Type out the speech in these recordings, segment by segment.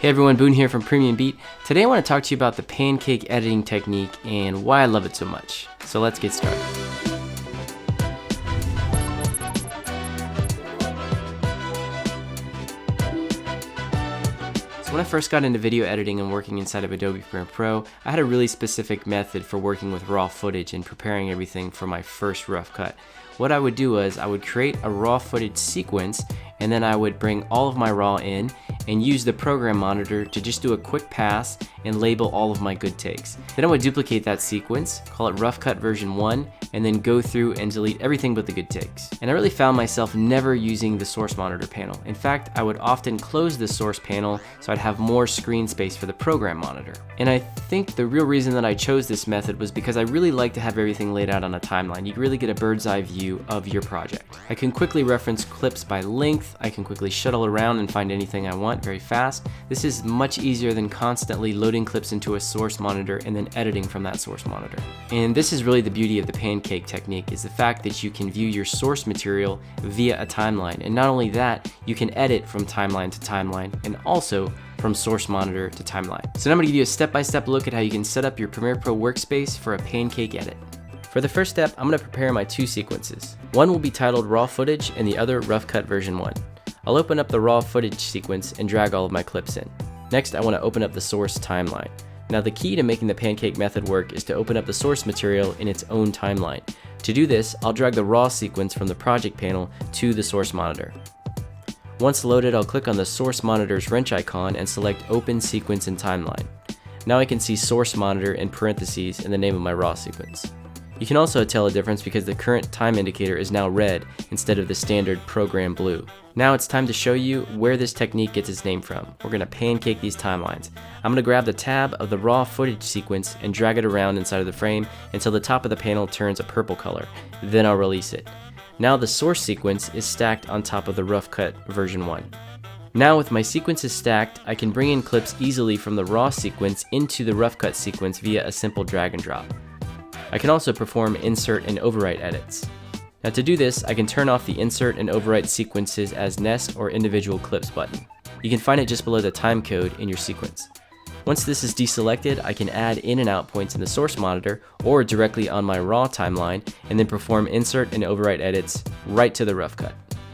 Hey everyone, Boone here from PremiumBeat. Today I want to talk to you about the pancake editing technique and why I love it so much. So let's get started. So when I first got into video editing and working inside of Adobe Premiere Pro, I had a really specific method for working with raw footage and preparing everything for my first rough cut. What I would do was I would create a raw footage sequence, and then I would bring all of my raw in and use the program monitor to just do a quick pass and label all of my good takes. Then I would duplicate that sequence, call it rough cut version 1, and then go through and delete everything but the good takes. And I really found myself never using the source monitor panel. In fact, I would often close the source panel so I'd have more screen space for the program monitor. And I think the real reason that I chose this method was because I really like to have everything laid out on a timeline. You really get a bird's eye view of your project. I can quickly reference clips by length. I can quickly shuttle around and find anything I want very fast. This is much easier than constantly loading clips into a source monitor and then editing from that source monitor. And this is really the beauty of the pancake technique, is the fact that you can view your source material via a timeline. And not only that, you can edit from timeline to timeline and also from source monitor to timeline. So now I'm going to give you a step-by-step look at how you can set up your Premiere Pro workspace for a pancake edit. For the first step, I'm going to prepare my two sequences. One will be titled raw footage and the other rough cut version 1. I'll open up the raw footage sequence and drag all of my clips in. Next, I want to open up the source timeline. Now the key to making the pancake method work is to open up the source material in its own timeline. To do this, I'll drag the raw sequence from the project panel to the source monitor. Once loaded, I'll click on the source monitor's wrench icon and select open sequence in timeline. Now I can see source monitor in parentheses in the name of my raw sequence. You can also tell a difference because the current time indicator is now red instead of the standard program blue. Now it's time to show you where this technique gets its name from. We're going to pancake these timelines. I'm going to grab the tab of the raw footage sequence and drag it around inside of the frame until the top of the panel turns a purple color. Then I'll release it. Now the source sequence is stacked on top of the rough cut version 1. Now with my sequences stacked, I can bring in clips easily from the raw sequence into the rough cut sequence via a simple drag and drop. I can also perform insert and overwrite edits. Now to do this, I can turn off the insert and overwrite sequences as nest or individual clips button. You can find it just below the time code in your sequence. Once this is deselected, I can add in and out points in the source monitor or directly on my raw timeline and then perform insert and overwrite edits right to the rough cut.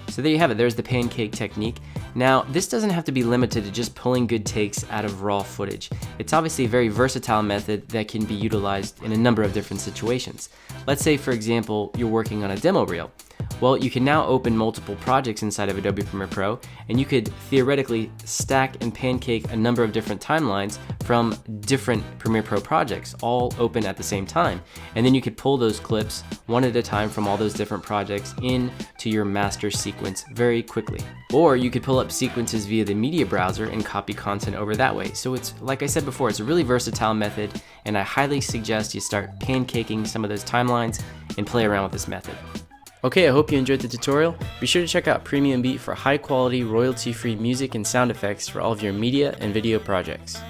So there you have it, there's the pancake technique. Now, this doesn't have to be limited to just pulling good takes out of raw footage. It's obviously a very versatile method that can be utilized in a number of different situations. Let's say, for example, you're working on a demo reel. Well, you can now open multiple projects inside of Adobe Premiere Pro, and you could theoretically stack and pancake a number of different timelines from different Premiere Pro projects, all open at the same time. And then you could pull those clips one at a time from all those different projects into your master sequence very quickly. Or you could pull up sequences via the media browser and copy content over that way. So it's, like I said before, it's a really versatile method, and I highly suggest you start pancaking some of those timelines and play around with this method. Okay, I hope you enjoyed the tutorial. Be sure to check out PremiumBeat for high quality, royalty-free music and sound effects for all of your media and video projects.